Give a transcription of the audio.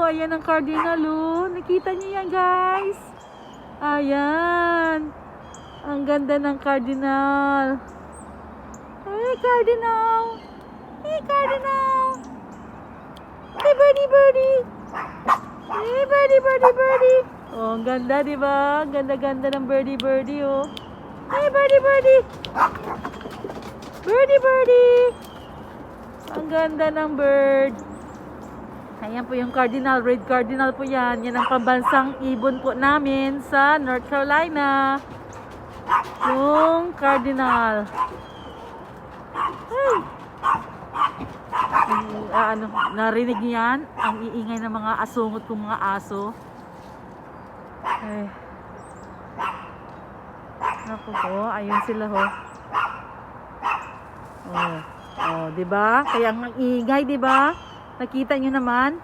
ayan ang cardinal, oh. Nakita niyo yan, guys? Ayan. Ang ganda ng cardinal. Hey, cardinal. Hey, cardinal. Hey, birdie, birdie. Hey, birdie, birdie, birdie. Oh, ang ganda, di ba? Ganda-ganda ng birdie, birdie, oh. Hey, birdie, birdie. Birdie, birdie. Ang ganda ng bird. Ayan po yung cardinal, red cardinal po yan. Yan ang pambansang ibon po namin sa North Carolina. Yung cardinal. Ay! Narinig niyo yan? Ang iingay ng mga asungot kong mga aso. Ay. Naku po, ayun sila ho. Oh, oh, 'di ba? Kaya ang ingay, 'di ba? Nakita niyo naman?